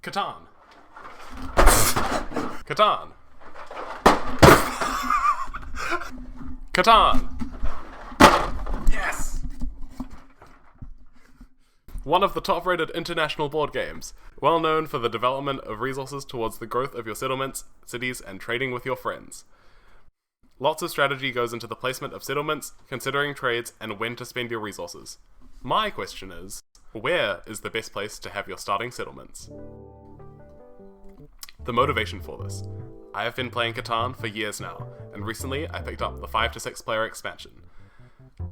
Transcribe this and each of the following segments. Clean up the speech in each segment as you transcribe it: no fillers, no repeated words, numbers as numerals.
Catan. Catan. Catan. Yes! One of the top-rated international board games, well known for the development of resources towards the growth of your settlements, cities, and trading with your friends. Lots of strategy goes into the placement of settlements, considering trades, and when to spend your resources. My question is, where is the best place to have your starting settlements? The motivation for this. I have been playing Catan for years now, and recently I picked up the 5 to 6 player expansion.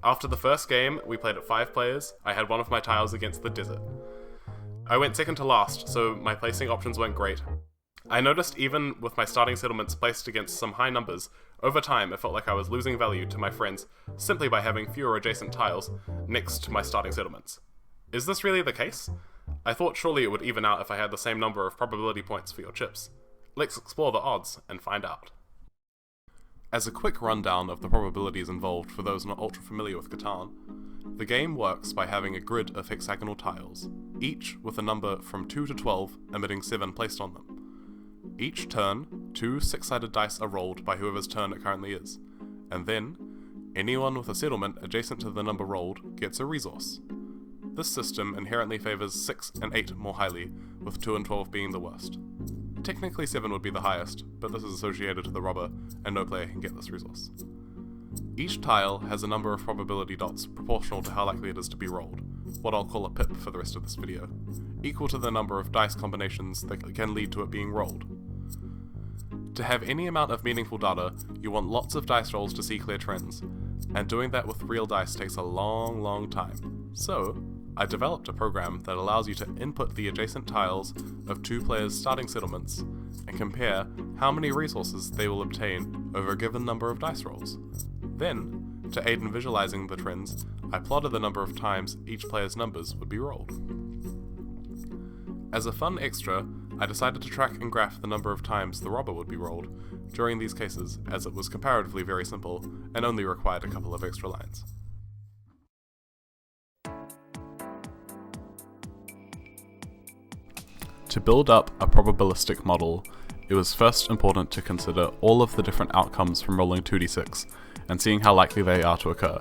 After the first game, we played at 5 players, I had one of my tiles against the desert. I went second to last, so my placing options weren't great. I noticed even with my starting settlements placed against some high numbers, over time it felt like I was losing value to my friends simply by having fewer adjacent tiles next to my starting settlements. Is this really the case? I thought surely it would even out if I had the same number of probability points for your chips. Let's explore the odds and find out. As a quick rundown of the probabilities involved for those not ultra familiar with Catan, the game works by having a grid of hexagonal tiles, each with a number from 2 to 12 emitting 7 placed on them. Each turn, 2 6-sided dice are rolled by whoever's turn it currently is, and then, anyone with a settlement adjacent to the number rolled gets a resource. This system inherently favours 6 and 8 more highly, with 2 and 12 being the worst. Technically 7 would be the highest, but this is associated to the robber, and no player can get this resource. Each tile has a number of probability dots proportional to how likely it is to be rolled, what I'll call a pip for the rest of this video, equal to the number of dice combinations that can lead to it being rolled. To have any amount of meaningful data, you want lots of dice rolls to see clear trends, and doing that with real dice takes a long time. So, I developed a program that allows you to input the adjacent tiles of 2 players' starting settlements and compare how many resources they will obtain over a given number of dice rolls. Then, to aid in visualizing the trends, I plotted the number of times each player's numbers would be rolled. As a fun extra, I decided to track and graph the number of times the robber would be rolled during these cases, as it was comparatively very simple and only required a couple of extra lines. To build up a probabilistic model, it was first important to consider all of the different outcomes from rolling 2d6 and seeing how likely they are to occur.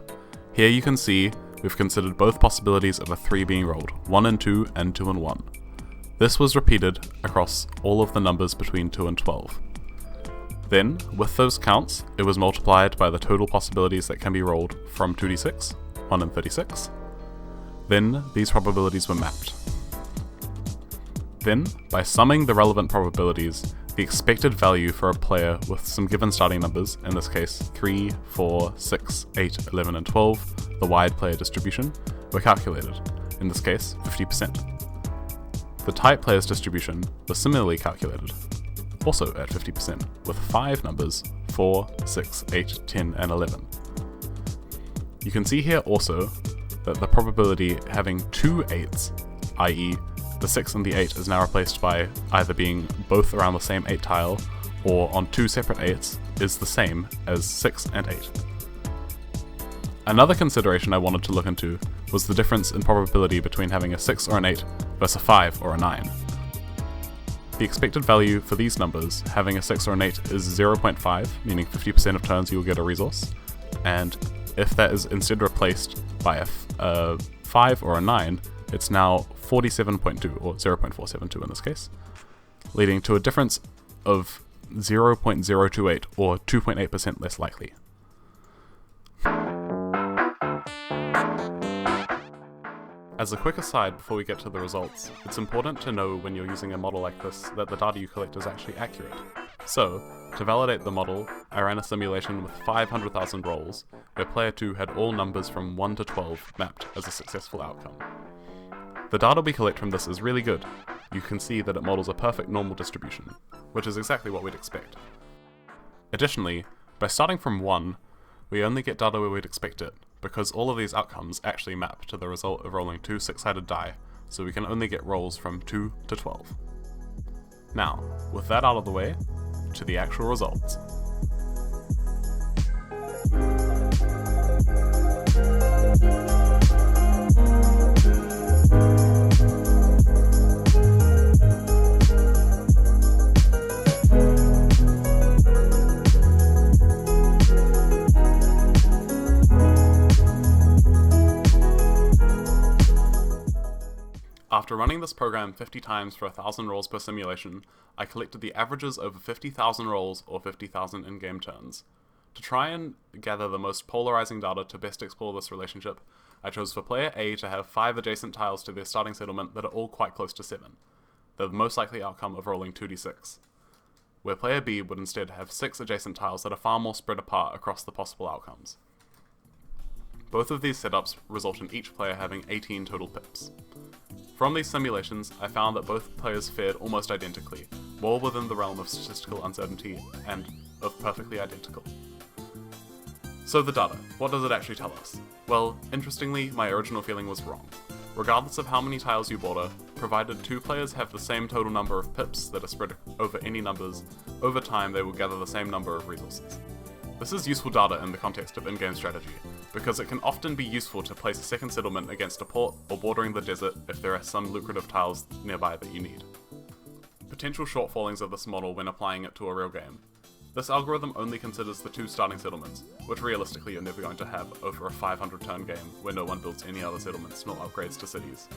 Here you can see we've considered both possibilities of a 3 being rolled, 1 and 2 and 2 and 1. This was repeated across all of the numbers between 2 and 12. Then, with those counts, it was multiplied by the total possibilities that can be rolled from 2d6, 1 and 36. Then, these probabilities were mapped. Then, by summing the relevant probabilities, the expected value for a player with some given starting numbers, in this case 3, 4, 6, 8, 11 and 12, the wide player distribution, were calculated, in this case 50%. The tight player's distribution was similarly calculated, also at 50%, with 5 numbers, 4, 6, 8, 10 and 11. You can see here also that the probability having 2 8s, i.e. the 6 and the 8 is now replaced by either being both around the same 8 tile, or on 2 separate 8s, is the same as 6 and 8. Another consideration I wanted to look into was the difference in probability between having a 6 or an 8 versus a 5 or a 9. The expected value for these numbers, having a 6 or an 8, is 0.5, meaning 50% of turns you will get a resource, and if that is instead replaced by a 5 or a 9, it's now 47.2, or 0.472 in this case, leading to a difference of 0.028, or 2.8% less likely. As a quick aside before we get to the results, it's important to know when you're using a model like this that the data you collect is actually accurate. So, to validate the model, I ran a simulation with 500,000 rolls, where player 2 had all numbers from 1 to 12 mapped as a successful outcome. The data we collect from this is really good. You can see that it models a perfect normal distribution, which is exactly what we'd expect. Additionally, by starting from 1, we only get data where we'd expect it, because all of these outcomes actually map to the result of rolling 2 6-sided die, so we can only get rolls from 2 to 12. Now, with that out of the way, to the actual results. After running this program 50 times for 1,000 rolls per simulation, I collected the averages over 50,000 rolls or 50,000 in-game turns. To try and gather the most polarizing data to best explore this relationship, I chose for player A to have 5 adjacent tiles to their starting settlement that are all quite close to 7, the most likely outcome of rolling 2d6, where player B would instead have 6 adjacent tiles that are far more spread apart across the possible outcomes. Both of these setups result in each player having 18 total pips. From these simulations, I found that both players fared almost identically, well within the realm of statistical uncertainty, and of perfectly identical. So the data, what does it actually tell us? Well, interestingly, my original feeling was wrong. Regardless of how many tiles you border, provided 2 players have the same total number of pips that are spread over any numbers, over time they will gather the same number of resources. This is useful data in the context of in-game strategy, because it can often be useful to place a second settlement against a port or bordering the desert if there are some lucrative tiles nearby that you need. Potential shortfallings of this model when applying it to a real game. This algorithm only considers the 2 starting settlements, which realistically you're never going to have over a 500 turn game where no one builds any other settlements nor upgrades to cities.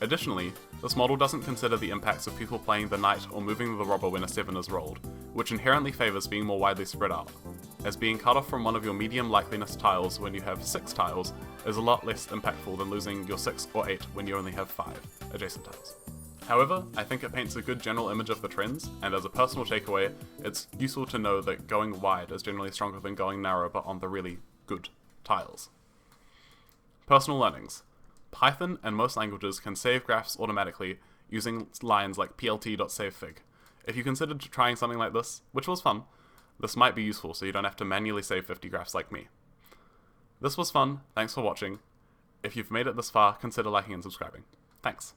Additionally, this model doesn't consider the impacts of people playing the knight or moving the robber when a 7 is rolled, which inherently favours being more widely spread out, as being cut off from one of your medium likeliness tiles when you have 6 tiles is a lot less impactful than losing your 6 or 8 when you only have 5 adjacent tiles. However, I think it paints a good general image of the trends, and as a personal takeaway, it's useful to know that going wide is generally stronger than going narrow but on the really good tiles. Personal learnings. Python and most languages can save graphs automatically using lines like plt.savefig. If you considered trying something like this, which was fun, this might be useful so you don't have to manually save 50 graphs like me. This was fun, thanks for watching. If you've made it this far, consider liking and subscribing. Thanks.